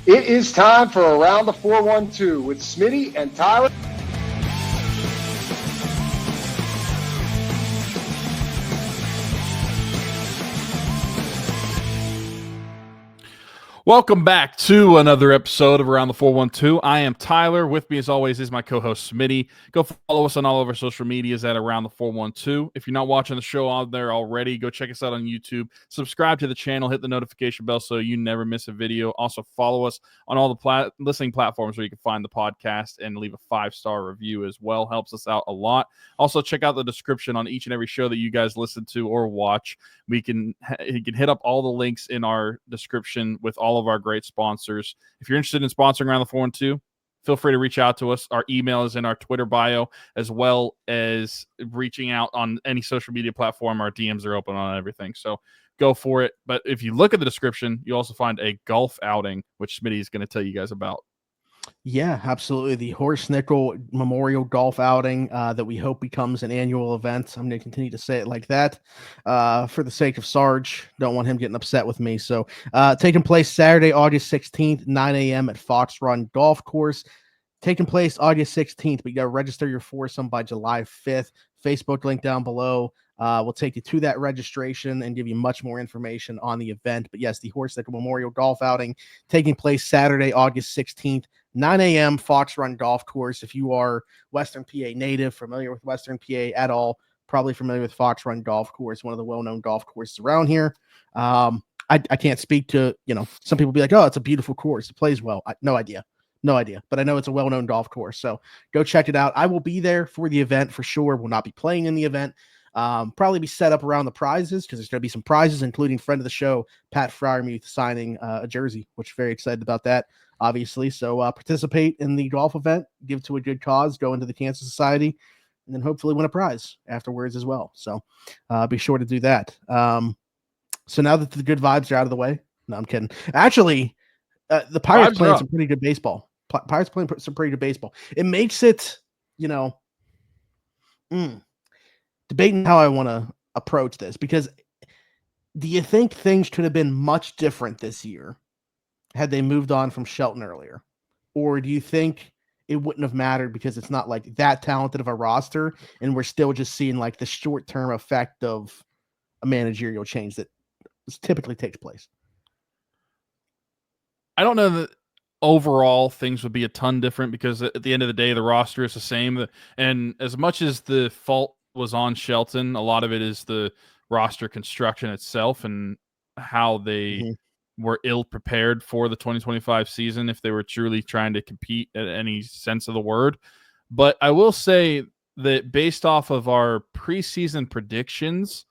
It is time for Around the 412 with Smitty and Tyler. Welcome back to another episode of Around the 412. I am Tyler. With me, as always, is my co-host Smitty. Go follow us on all of our social medias at Around the 412. If you're not watching the show on there already, go check us out on YouTube. Subscribe to the channel. Hit the notification bell so you never miss a video. Also, follow us on all the listening platforms where you can find the podcast and leave a 5-star review as well. Helps us out a lot. Also, check out the description on each and every show that you guys listen to or watch. You can hit up all the links in our description with all of our great sponsors. If you're interested in sponsoring Around the 412, feel free to reach out to us. Our email is in our Twitter bio, as well as reaching out on any social media platform. Our DMs are open on everything, so go for it. But if you look at the description, you also find a golf outing, which Smitty is going to tell you guys about. Yeah, absolutely. The Horace Nickel Memorial Golf Outing that we hope becomes an annual event. I'm going to continue to say it like that for the sake of Sarge. Don't want him getting upset with me. So taking place Saturday, August 16th, 9 a.m. at Fox Run Golf Course. Taking place August 16th, but you got to register your foursome by July 5th. Facebook link down below. We'll take you to that registration and give you much more information on the event. But yes, the Horace Nickel Memorial Golf Outing taking place Saturday, August 16th, 9 a.m. Fox Run Golf Course. If you are Western PA native, familiar with Western PA at all, probably familiar with Fox Run Golf Course, one of the well-known golf courses around here. I can't speak to, some people be like, oh, it's a beautiful course. It plays well. No idea, but I know it's a well-known golf course. So go check it out. I will be there for the event for sure. Will not be playing in the event. Probably be set up around the prizes because there's going to be some prizes, including friend of the show, Pat Fryermuth, signing a jersey, which very excited about that, obviously. So participate in the golf event, give to a good cause, go into the Cancer Society, and then hopefully win a prize afterwards as well. So be sure to do that. So now that the good vibes are out of the way, no, I'm kidding. Actually, the Pirates playing some pretty good baseball. Pirates playing some pretty good baseball. It makes it, debating how I want to approach this, because do you think things could have been much different this year had they moved on from Shelton earlier? Or do you think it wouldn't have mattered because it's not like that talented of a roster and we're still just seeing like the short-term effect of a managerial change that typically takes place? I don't know that overall things would be a ton different because at the end of the day, the roster is the same. And as much as the fault was on Shelton, a lot of it is the roster construction itself and how they were ill prepared for the 2025 season if they were truly trying to compete at any sense of the word. But I will say that based off of our preseason predictions,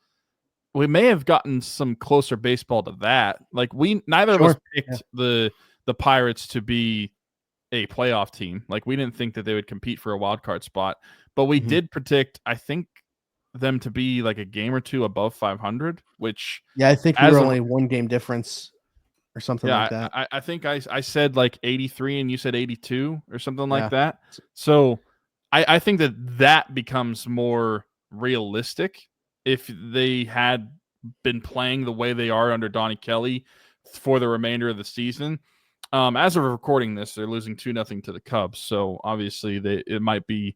we may have gotten some closer baseball to that. Like neither of us picked the Pirates to be a playoff team. Like we didn't think that they would compete for a wild card spot, but we did predict, I think, them to be like a game or two above 500, which I think we were only one game difference or something like that. I think I said like 83 and you said 82 or something like that. So I think that becomes more realistic if they had been playing the way they are under Donnie Kelly for the remainder of the season. As of recording this, they're losing 2-0 to the Cubs. So obviously it might be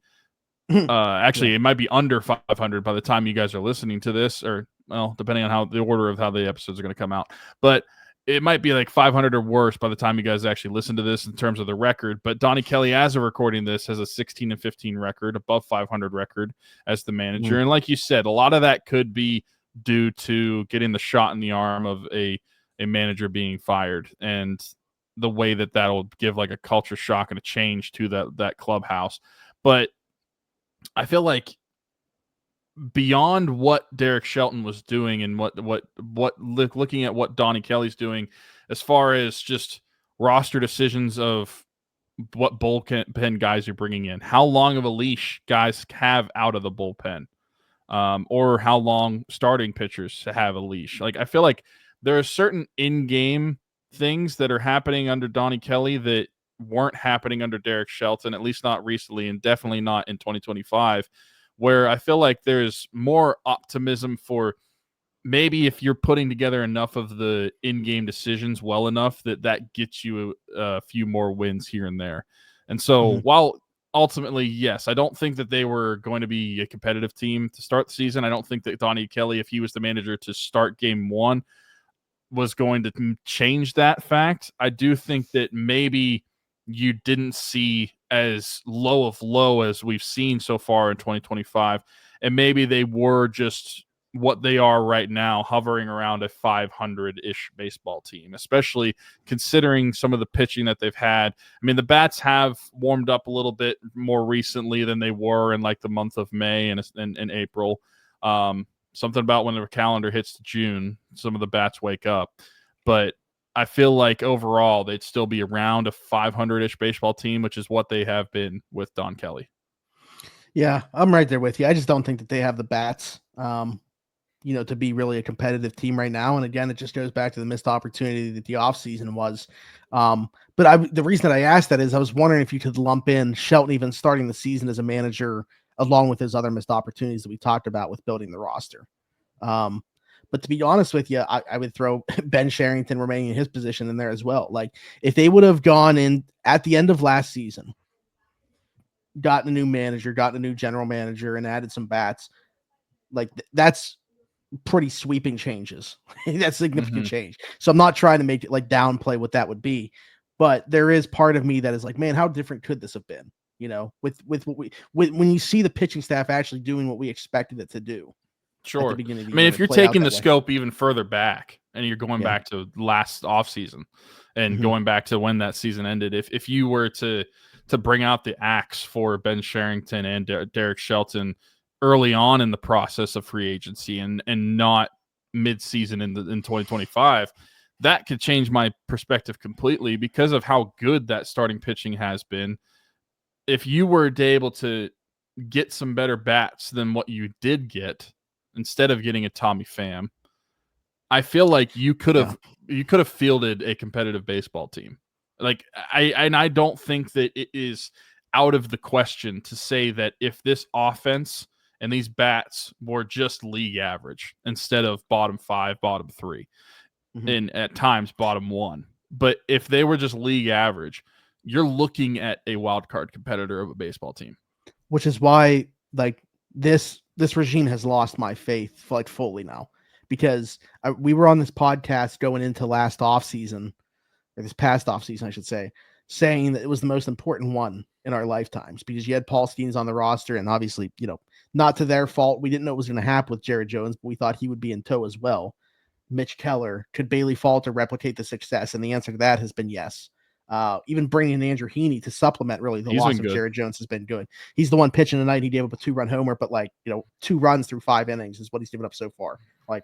it might be under 500 by the time you guys are listening to this, or well, depending on how the order of how the episodes are going to come out. But it might be like 500 or worse by the time you guys actually listen to this in terms of the record. But Donnie Kelly, as of recording this, has a 16-15 record, above 500 record as the manager. And like you said, a lot of that could be due to getting the shot in the arm of a manager being fired and the way that'll give like a culture shock and a change to that clubhouse. But I feel like beyond what Derek Shelton was doing and what looking at what Donnie Kelly's doing as far as just roster decisions of what bullpen guys you're bringing in, how long of a leash guys have out of the bullpen, or how long starting pitchers have a leash. Like I feel like there are certain in-game things that are happening under Donnie Kelly that weren't happening under Derek Shelton, at least not recently, and definitely not in 2025, where I feel like there's more optimism for maybe if you're putting together enough of the in-game decisions well enough, that gets you a few more wins here and there. And so while ultimately, yes, I don't think that they were going to be a competitive team to start the season. I don't think that Donnie Kelly, if he was the manager to start game one, was going to change that fact. I do think that maybe you didn't see as low of low as we've seen so far in 2025. And maybe they were just what they are right now, hovering around a 500-ish baseball team, especially considering some of the pitching that they've had. I mean, the bats have warmed up a little bit more recently than they were in like the month of May and April. Something about when the calendar hits June, some of the bats wake up. But I feel like overall they'd still be around a 500-ish baseball team, which is what they have been with Don Kelly. Yeah, I'm right there with you. I just don't think that they have the bats, to be really a competitive team right now. And again, it just goes back to the missed opportunity that the offseason was. But the reason that I asked that is I was wondering if you could lump in Shelton even starting the season as a manager along with his other missed opportunities that we talked about with building the roster. But to be honest with you, I would throw Ben Cherington remaining in his position in there as well. Like if they would have gone in at the end of last season, gotten a new manager, gotten a new general manager, and added some bats, like that's pretty sweeping changes. That's significant change. So I'm not trying to make it like downplay what that would be, but there is part of me that is like, man, how different could this have been? With when you see the pitching staff actually doing what we expected it to do. Sure. I mean, if you're taking the scope even further back and you're going back to last offseason and going back to when that season ended, if you were to bring out the axe for Ben Cherington and Derek Shelton early on in the process of free agency and not mid-season in 2025, that could change my perspective completely because of how good that starting pitching has been. If you were able to get some better bats than what you did get instead of getting a Tommy Pham, I feel like you could have fielded a competitive baseball team. Like I don't think that it is out of the question to say that if this offense and these bats were just league average instead of bottom 5, bottom 3, and at times bottom 1, but if they were just league average, you're looking at a wild card competitor of a baseball team. Which is why like this regime has lost my faith like fully now, because we were on this podcast going into last offseason, or this past offseason, I should say, saying that it was the most important one in our lifetimes because you had Paul Skeens on the roster, and obviously, not to their fault. We didn't know what was going to happen with Jared Jones, but we thought he would be in tow as well. Mitch Keller, could Bailey Falter replicate the success? And the answer to that has been yes. Even bringing in Andrew Heaney to supplement really the loss of Jared Jones has been good. He's the one pitching tonight. He gave up a 2-run homer, but 2 runs through 5 innings is what he's given up so far. Like,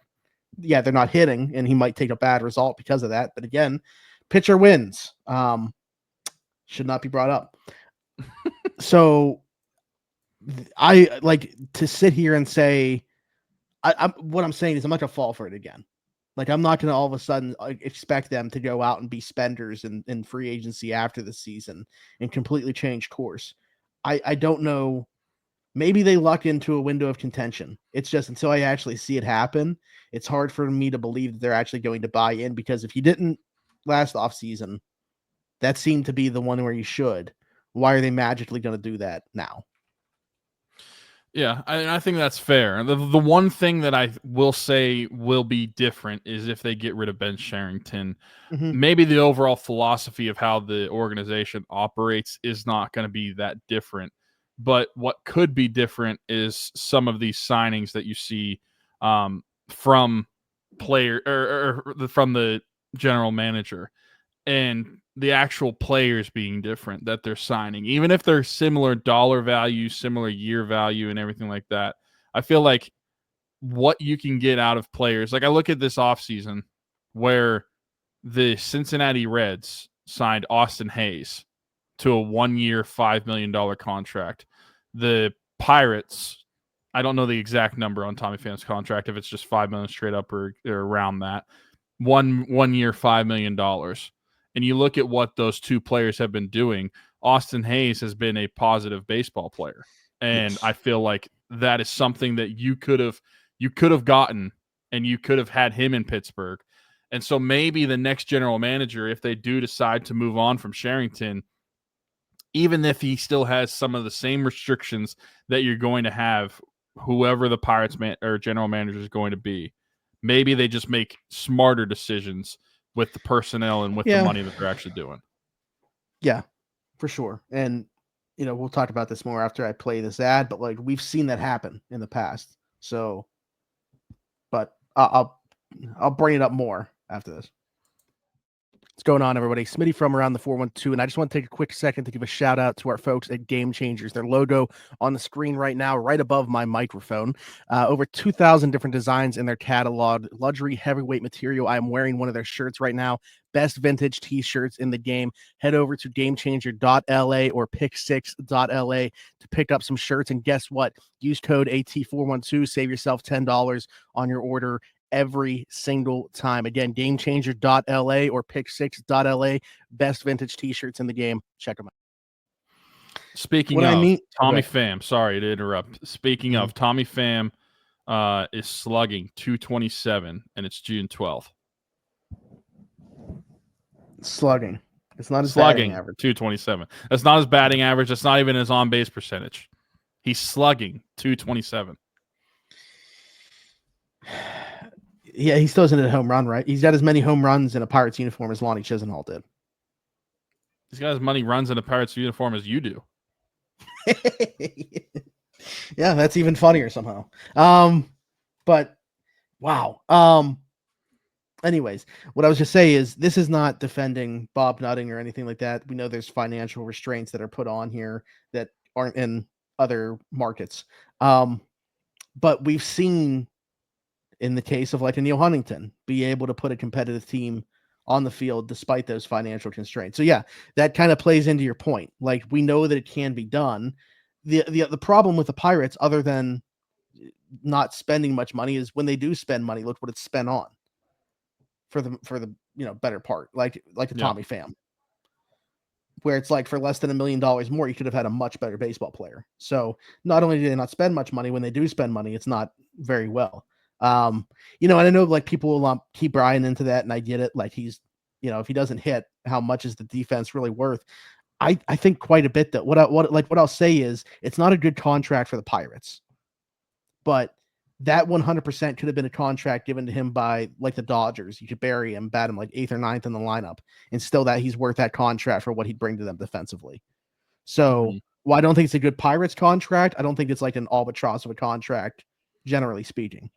yeah, they're not hitting, and he might take a bad result because of that. But again, pitcher wins. Should not be brought up. So I like to sit here and say, what I'm saying is I'm not going to fall for it again. Like, I'm not going to all of a sudden expect them to go out and be spenders in free agency after the season and completely change course. I don't know. Maybe they luck into a window of contention. It's just until I actually see it happen, it's hard for me to believe that they're actually going to buy in, because if you didn't last offseason, that seemed to be the one where you should. Why are they magically going to do that now? Yeah, I think that's fair. The one thing that I will say will be different is if they get rid of Ben Cherington. Maybe the overall philosophy of how the organization operates is not going to be that different. But what could be different is some of these signings that you see from player or from the general manager, and the actual players being different that they're signing, even if they're similar dollar value, similar year value, and everything like that. I feel like what you can get out of players, like I look at this offseason where the Cincinnati Reds signed Austin Hayes to a 1-year, $5 million contract. The Pirates, I don't know the exact number on Tommy Pham's contract, if it's just $5 million straight up or around that. One year, $5 million. And you look at what those two players have been doing. Austin Hayes has been a positive baseball player. And I feel like that is something that you could have gotten and you could have had him in Pittsburgh. And so maybe the next general manager, if they do decide to move on from Cherington, even if he still has some of the same restrictions that you're going to have, whoever the Pirates or general manager is going to be, maybe they just make smarter decisions with the personnel and with the money that they're actually doing. Yeah, for sure. And, we'll talk about this more after I play this ad, but like we've seen that happen in the past. So, but I'll bring it up more after this. What's going on, everybody? Smitty from Around the 412, and I just want to take a quick second to give a shout out to our folks at Game Changers. Their logo on the screen right now, right above my microphone. Over 2,000 different designs in their catalog. Luxury heavyweight material. I am wearing one of their shirts right now. Best vintage t-shirts in the game. Head over to gamechanger.la or pick6.la to pick up some shirts. And guess what? Use code AT412. Save yourself $10 on your order every single time. Again, gamechanger.la or pick6.la. Best vintage t-shirts in the game. Check them out. Speaking of Tommy Pham, sorry to interrupt. Speaking of, Tommy Pham is slugging 227, and it's June 12th. Slugging. It's not his batting average. 227. That's not his batting average. That's not even his on-base percentage. He's slugging 227. Yeah, he still isn't a home run, right? He's got as many home runs in a Pirates uniform as Lonnie Chisenhall did. He's got as many runs in a Pirates uniform as you do. Yeah, that's even funnier somehow. But wow. Anyways, what I was just saying is this is not defending Bob Nutting or anything like that. We know there's financial restraints that are put on here that aren't in other markets. But we've seen, in the case of like a Neil Huntington, be able to put a competitive team on the field despite those financial constraints. So yeah, that kind of plays into your point. Like, we know that it can be done. The problem with the Pirates, other than not spending much money, is when they do spend money, look what it's spent on for the better part, like a Tommy Pham, where it's like for less than $1 million more, you could have had a much better baseball player. So not only do they not spend much money, when they do spend money, it's not very well. And I know like people will keep Brian into that, and I get it. Like, he's, if he doesn't hit, how much is the defense really worth? I think quite a bit. That what I'll say is it's not a good contract for the Pirates, but that 100% could have been a contract given to him by like the Dodgers. You could bury him, bat him like 8th or 9th in the lineup, and still that he's worth that contract for what he'd bring to them defensively. So while I don't think it's a good Pirates contract, I don't think it's like an albatross of a contract, generally speaking.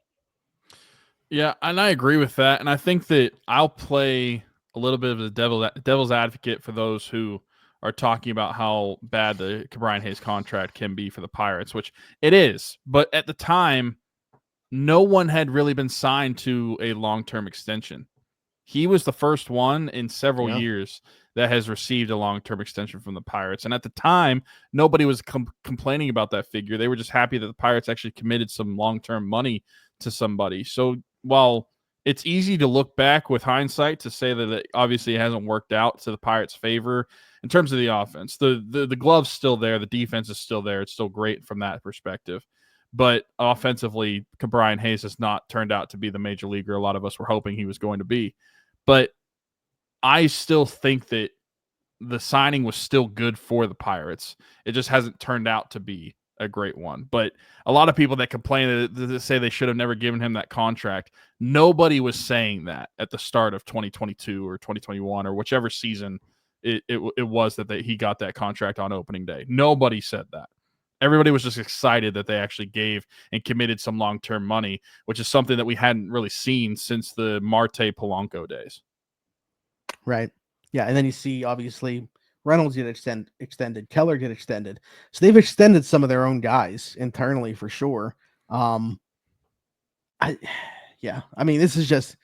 Yeah, and I agree with that. And I think that I'll play a little bit of the devil's advocate for those who are talking about how bad the Brian Hayes contract can be for the Pirates, which it is. But at the time, no one had really been signed to a long-term extension. He was the first one in several years that has received a long-term extension from the Pirates. And at the time, nobody was complaining about that figure. They were just happy that the Pirates actually committed some long-term money to somebody. So while it's easy to look back with hindsight to say that it obviously hasn't worked out to the Pirates' favor in terms of the offense, the glove's still there. The defense is still there. It's still great from that perspective. But offensively, Brian Hayes has not turned out to be the major leaguer a lot of us were hoping he was going to be. But I still think that the signing was still good for the Pirates. It just hasn't turned out to be a great one. But a lot of people that complain, that say they should have never given him that contract, nobody was saying that at the start of 2022 or 2021 or whichever season it was that he got that contract on opening day. Nobody said that. Everybody was just excited that they actually gave and committed some long-term money, which is something that we hadn't really seen since the Marte Polanco days. Right. Yeah. And then you see, obviously, Reynolds get extended, Keller get extended. So they've extended some of their own guys internally for sure. I mean, this is just,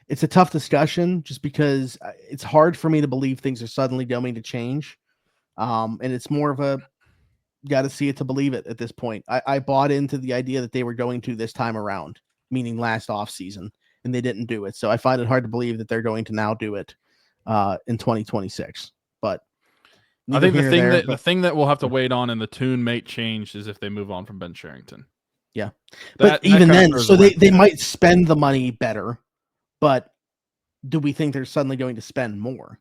it's a tough discussion just because it's hard for me to believe things are suddenly going to change. And it's more of a, got to see it to believe it at this point. I bought into the idea that they were going to this time around, meaning last off season, and they didn't do it. So I find it hard to believe that they're going to now do it in 2026. But I think the thing that we'll have to wait on, and the tune may change, is if they move on from Ben Cherington. Yeah. But even then, so they might spend the money better, but do we think they're suddenly going to spend more?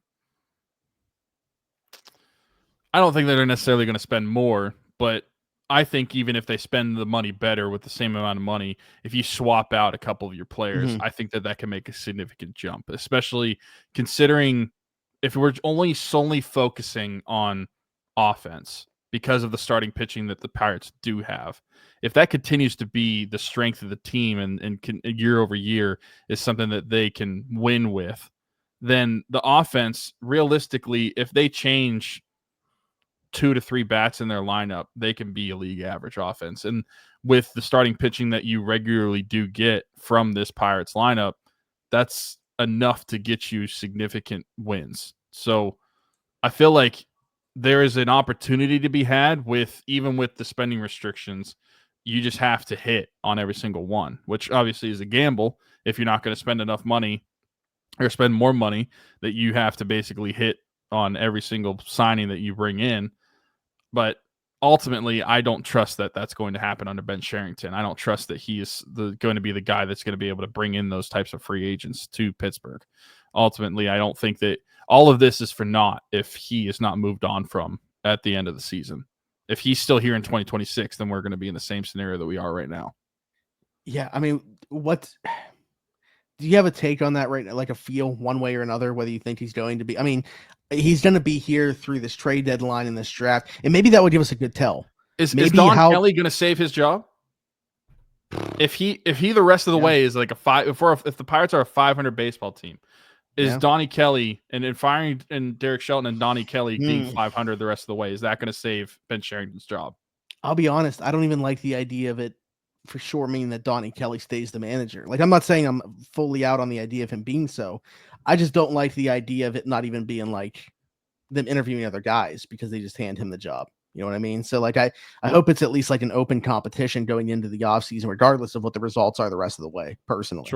I don't think they're necessarily going to spend more, but I think even if they spend the money better with the same amount of money, if you swap out a couple of your players, I think that can make a significant jump, especially considering if we're only solely focusing on offense because of the starting pitching that the Pirates do have. If that continues to be the strength of the team and year over year is something that they can win with, then the offense, realistically, if they change 2 to 3 bats in their lineup, they can be a league average offense. And with the starting pitching that you regularly do get from this Pirates lineup, that's enough to get you significant wins. So I feel like there is an opportunity to be had even with the spending restrictions. You just have to hit on every single one, which obviously is a gamble if you're not going to spend enough money or spend more money that you have to basically hit on every single signing that you bring in. But ultimately, I don't trust that that's going to happen under Ben Cherington. I don't trust that he is going to be the guy that's going to be able to bring in those types of free agents to Pittsburgh. Ultimately, I don't think that all of this is for naught if he is not moved on from at the end of the season. If he's still here in 2026, then we're going to be in the same scenario that we are right now. Yeah, I mean, do you have a take on that right now, like a feel one way or another, whether you think he's going to be? I mean, he's going to be here through this trade deadline and this draft, and maybe that would give us a good tell. Is Don Kelly going to save his job? If he the rest of the way is like if the Pirates are a 500 baseball team, is Donnie Kelly and firing and Derek Shelton and Donnie Kelly being 500 the rest of the way, is that going to save Ben Cherington's job? I'll be honest, I don't even like the idea of it for sure meaning that Donnie Kelly stays the manager. Like, I'm not saying I'm fully out on the idea of him being so. I just don't like the idea of it not even being like them interviewing other guys because they just hand him the job. You know what I mean? So like, I hope it's at least like an open competition going into the offseason, regardless of what the results are the rest of the way, personally.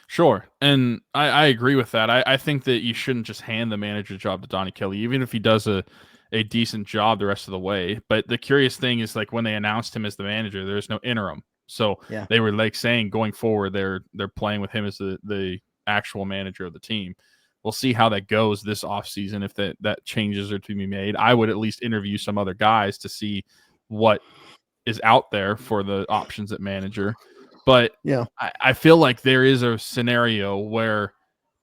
Sure. And I agree with that. I think that you shouldn't just hand the manager job to Donnie Kelly, even if he does a decent job the rest of the way. But the curious thing is, like, when they announced him as the manager, there's no interim. So they were like saying going forward, they're playing with him as the actual manager of the team. We'll see how that goes this offseason, if that changes are to be made. I would at least interview some other guys to see what is out there for the options at manager. But I feel like there is a scenario where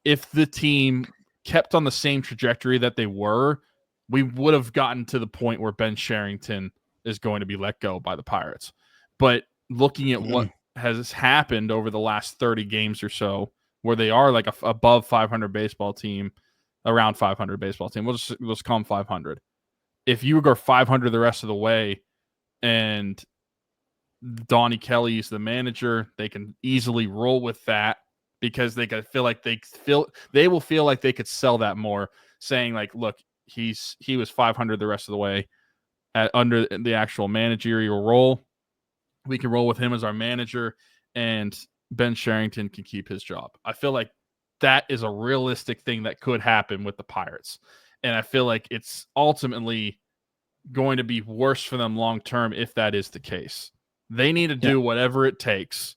if the team kept on the same trajectory that they were, we would have gotten to the point where Ben Cherington is going to be let go by the Pirates. But looking at what has happened over the last 30 games or so, where they are like above 500 baseball team, around 500 baseball team, let's call them 500. If you go 500 the rest of the way and Donnie Kelly is the manager, they can easily roll with that because they will feel like they could sell that more, saying like, look, he was 500 the rest of the way under the actual managerial role. We can roll with him as our manager, and Ben Cherington can keep his job. I feel like that is a realistic thing that could happen with the Pirates, and I feel like it's ultimately going to be worse for them long term if that is the case. They need to do whatever it takes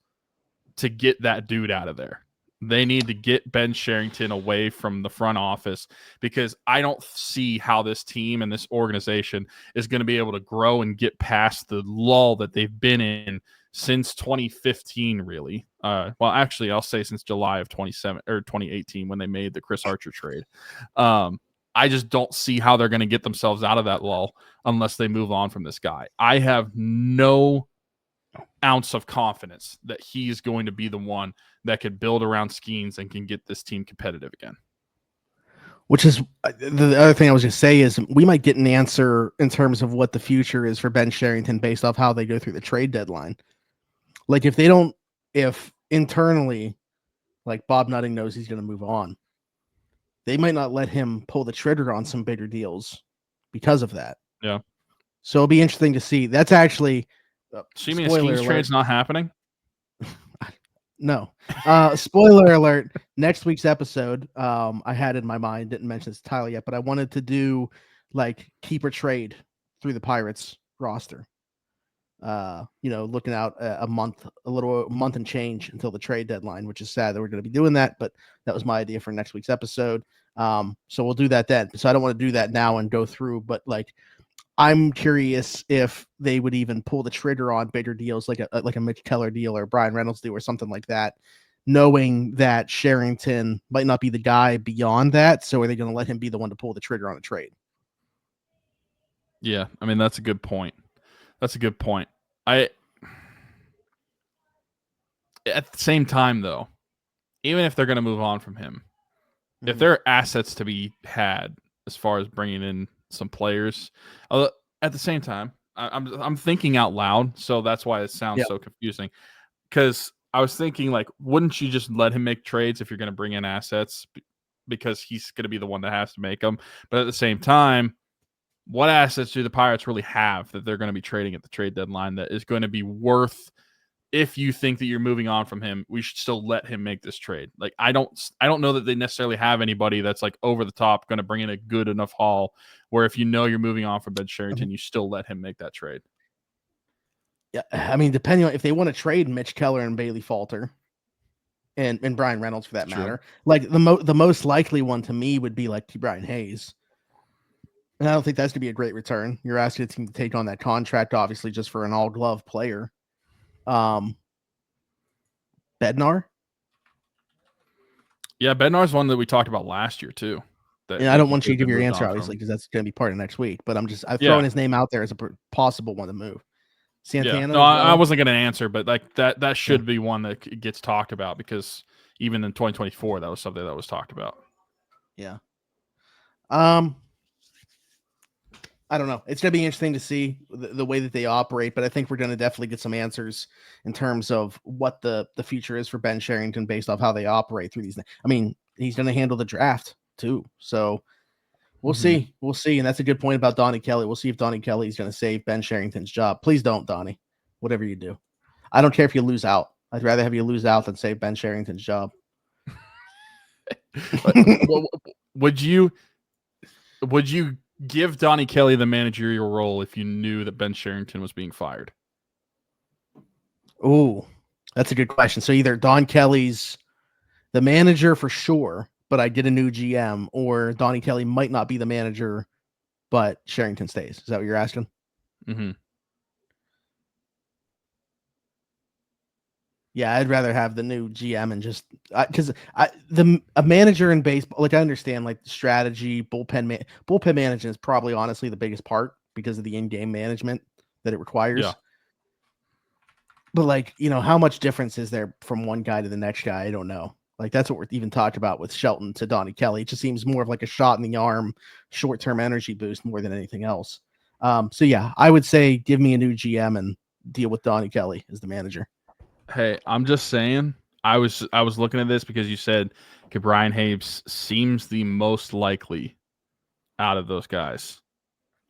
to get that dude out of there. They need to get Ben Cherington away from the front office, because I don't see how this team and this organization is going to be able to grow and get past the lull that they've been in since 2015, really. Well, actually, I'll say since July of 2018 when they made the Chris Archer trade. I just don't see how they're going to get themselves out of that lull unless they move on from this guy. I have no ounce of confidence that he's going to be the one that could build around Skeens and can get this team competitive again. Which is the other thing I was going to say is we might get an answer in terms of what the future is for Ben Cherington based off how they go through the trade deadline. Like if internally, like Bob Nutting knows he's going to move on, they might not let him pull the trigger on some bigger deals because of that. Yeah. So it'll be interesting to see. That's actually so you mean Skeens trade's not happening? No. Spoiler alert. Next week's episode, I had in my mind, didn't mention this to Tyler yet, but I wanted to do like keeper trade through the Pirates roster. looking out a month and change until the trade deadline, which is sad that we're going to be doing that, but that was my idea for next week's episode. So we'll do that then. So I don't want to do that now and go through, but like, I'm curious if they would even pull the trigger on bigger deals like a Mitch Keller deal or Brian Reynolds deal or something like that, knowing that Cherington might not be the guy beyond that. So are they going to let him be the one to pull the trigger on a trade? Yeah, I mean, that's a good point. At the same time, though, even if they're going to move on from him, if there are assets to be had as far as bringing in some players, at the same time, I'm thinking out loud, so that's why it sounds so confusing. Because I was thinking, like, wouldn't you just let him make trades if you're going to bring in assets? Because he's going to be the one that has to make them. But at the same time, what assets do the Pirates really have that they're going to be trading at the trade deadline that is going to be worth, if you think that you're moving on from him, we should still let him make this trade? Like, I don't know that they necessarily have anybody that's like over the top going to bring in a good enough haul where if you know you're moving on from Ben Cherington, you still let him make that trade. Yeah, I mean, depending on if they want to trade Mitch Keller and Bailey Falter and Brian Reynolds for that matter, like the most likely one to me would be like Brian Hayes. And I don't think that's going to be a great return. You're asking a team to take on that contract, obviously, just for an all-glove player. Bednar? Yeah, Bednar's one that we talked about last year, too. And I don't want you to give your answer, obviously, because that's going to be part of next week. But I'm throwing his name out there as a possible one to move. Santana? Yeah. No, I wasn't going to answer, but like that should be one that gets talked about, because even in 2024, that was something that was talked about. Yeah. I don't know. It's going to be interesting to see the way that they operate, but I think we're going to definitely get some answers in terms of what the future is for Ben Cherington based off how they operate through these. I mean, he's going to handle the draft too. So we'll see. We'll see. And that's a good point about Donnie Kelly. We'll see if Donnie Kelly is going to save Ben Cherington's job. Please don't, Donnie, whatever you do. I don't care if you lose out. I'd rather have you lose out than save Ben Cherington's job. Would you give Donnie Kelly the managerial role if you knew that Ben Cherington was being fired? Oh, that's a good question. So either Don Kelly's the manager for sure, but I get a new GM, or Donnie Kelly might not be the manager, but Cherington stays. Is that what you're asking? Mm-hmm. Yeah, I'd rather have the new GM and just because a manager in baseball, like I understand like strategy, bullpen management is probably honestly the biggest part because of the in-game management that it requires. Yeah. But like, how much difference is there from one guy to the next guy? I don't know. Like that's what we're even talked about with Shelton to Donnie Kelly. It just seems more of like a shot in the arm, short-term energy boost more than anything else. So yeah, I would say give me a new GM and deal with Donnie Kelly as the manager. Hey, I'm just saying, I was looking at this because you said Brian Hayes seems the most likely out of those guys.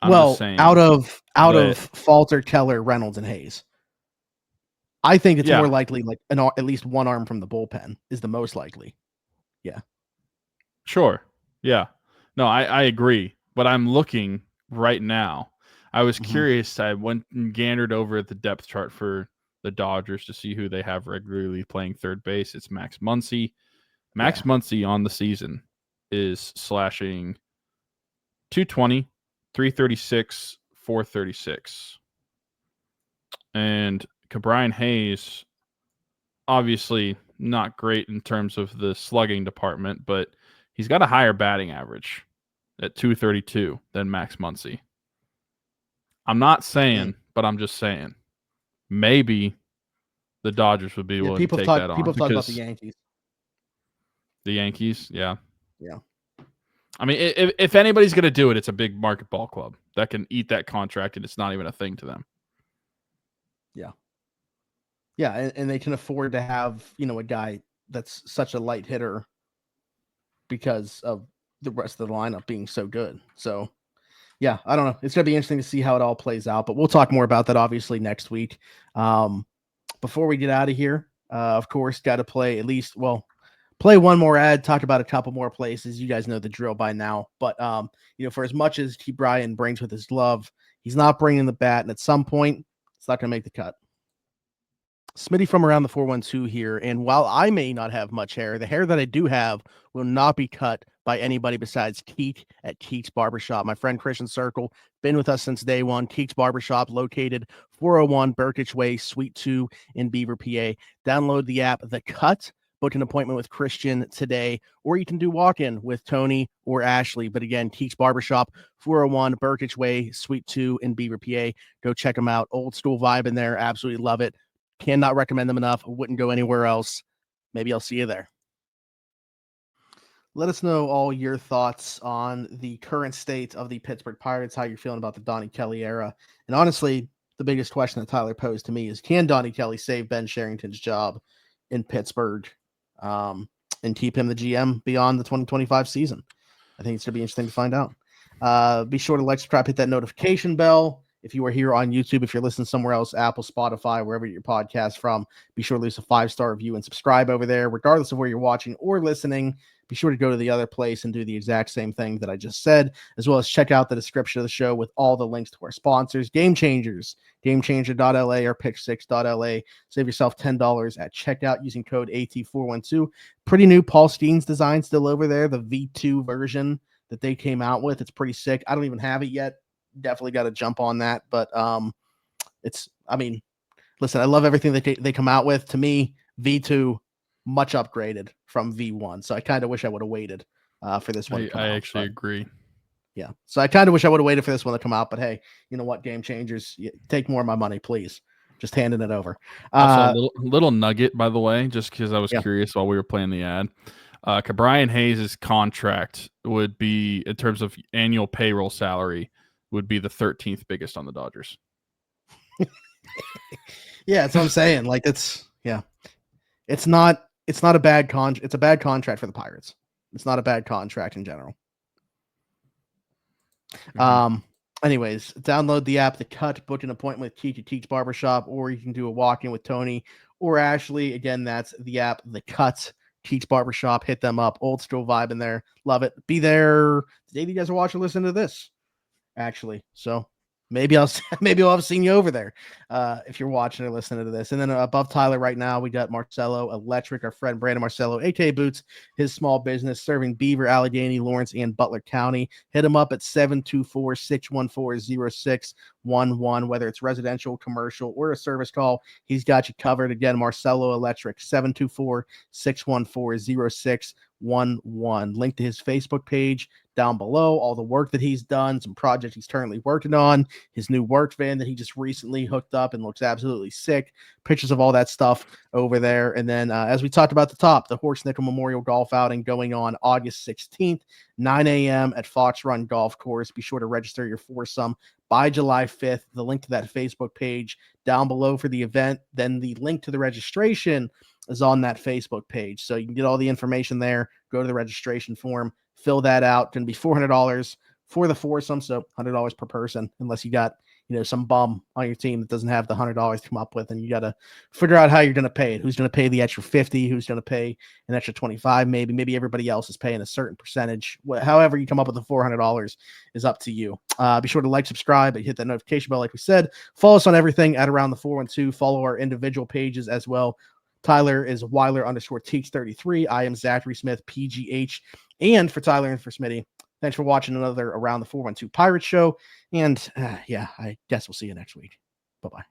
Out of Falter, Keller, Reynolds, and Hayes. I think it's more likely like at least one arm from the bullpen is the most likely. Yeah. Sure. Yeah. No, I agree. But I'm looking right now. I was curious. I went and gandered over at the depth chart for the Dodgers to see who they have regularly playing third base. It's Max Muncy. Max Muncy on the season is slashing 220, 336, 436. And Brian Hayes, obviously not great in terms of the slugging department, but he's got a higher batting average at 232 than Max Muncy. I'm not saying, but I'm just saying, maybe the Dodgers would be willing to take that on. People talk about the Yankees. The Yankees, yeah. Yeah. I mean, if anybody's going to do it, it's a big market ball club that can eat that contract, and it's not even a thing to them. Yeah. Yeah, and they can afford to have, a guy that's such a light hitter because of the rest of the lineup being so good. So, yeah, I don't know. It's going to be interesting to see how it all plays out, but we'll talk more about that obviously next week. Before we get out of here, of course, got to play play one more ad, talk about a couple more places. You guys know the drill by now, but for as much as T. Bryan brings with his glove, he's not bringing the bat, and at some point, It's not going to make the cut. Smitty from around the 412 here. And while I may not have much hair, the hair that I do have will not be cut by anybody besides Keek at Keek's Barbershop. My friend Christian Circle, been with us since day one. Keek's Barbershop, located 401 Burkitch Way, Suite 2 in Beaver, PA. Download the app, The Cut. Book an appointment with Christian today, or you can do walk-in with Tony or Ashley. But again, Keek's Barbershop, 401 Burkitch Way, Suite 2 in Beaver, PA. Go check them out. Old school vibe in there. Absolutely love it. Cannot recommend them enough. Wouldn't go anywhere else. Maybe I'll see you there. Let us know all your thoughts on the current state of the Pittsburgh Pirates, how you're feeling about the Donnie Kelly era. And honestly, the biggest question that Tyler posed to me is, can Donnie Kelly save Ben Cherington's job in Pittsburgh and keep him the GM beyond the 2025 season? I think it's going to be interesting to find out. Be sure to like, subscribe, hit that notification bell. If you are here on YouTube, if you're listening somewhere else, Apple, Spotify, wherever your podcast from, be sure to leave a 5-star review and subscribe over there, regardless of where you're watching or listening. Be sure to go to the other place and do the exact same thing that I just said, as well as check out the description of the show with all the links to our sponsors, Game Changers, GameChanger.la or Pick6.la. Save yourself $10 at checkout using code AT412. Pretty new Paul Steen's design still over there, the V2 version that they came out with. It's pretty sick. I don't even have it yet. Definitely got to jump on that. But listen, I love everything that they come out with. To me, V2 much upgraded from V1. So I kind of wish I would have waited for this one to come out. I actually agree. Yeah. So I kind of wish I would have waited for this one to come out. But hey, you know what, Game Changers, take more of my money, please. Just handing it over. Also, a little nugget, by the way, just because I was curious while we were playing the ad. Brian Hayes' contract would be, in terms of annual payroll salary, would be the 13th biggest on the Dodgers. Yeah, that's what I'm saying. Like, it's not a bad contract. It's a bad contract for the Pirates. It's not a bad contract in general. Mm-hmm. Anyways, download the app, The Cut, book an appointment with Keek at Keek's Barbershop, or you can do a walk-in with Tony or Ashley. Again, that's the app, The Cut, Keek's Barbershop. Hit them up. Old school vibe in there. Love it. Be there the day you guys are watching, listen to this. Actually, so maybe I'll have seen you over there if you're watching or listening to this. And then above Tyler right now, we got Marcelo Electric, our friend Brandon Marcelo, aka Boots, his small business serving Beaver, Allegheny, Lawrence, and Butler County. Hit him up at 724-614-0611. Whether it's residential, commercial, or a service call, he's got you covered. Again, Marcelo Electric, 724-614-0611. Link to his Facebook page down below, all the work that he's done, some projects he's currently working on, his new work van that he just recently hooked up and looks absolutely sick, pictures of all that stuff over there. And then as we talked about at the top, the Horse Nickel Memorial Golf Outing going on August 16th, 9 a.m. at Fox Run Golf Course. Be sure to register your foursome by July 5th. The link to that Facebook page down below for the event. Then the link to the registration is on that Facebook page. So you can get all the information there, go to the registration form, fill that out. Going to be $400 for the foursome, so $100 per person, unless you got, some bum on your team that doesn't have the $100 to come up with, and you got to figure out how you're going to pay it. Who's going to pay the extra 50? Who's going to pay an extra 25? Maybe everybody else is paying a certain percentage. However you come up with the $400 is up to you. Be sure to like, subscribe, and hit that notification bell. Like we said, follow us on everything at Around the 412. Follow our individual pages as well. Tyler is Weiler_Teeks33. I am Zachary Smith, PGH. And for Tyler and for Smitty, thanks for watching another Around the 412 Pirates show. And I guess we'll see you next week. Bye-bye.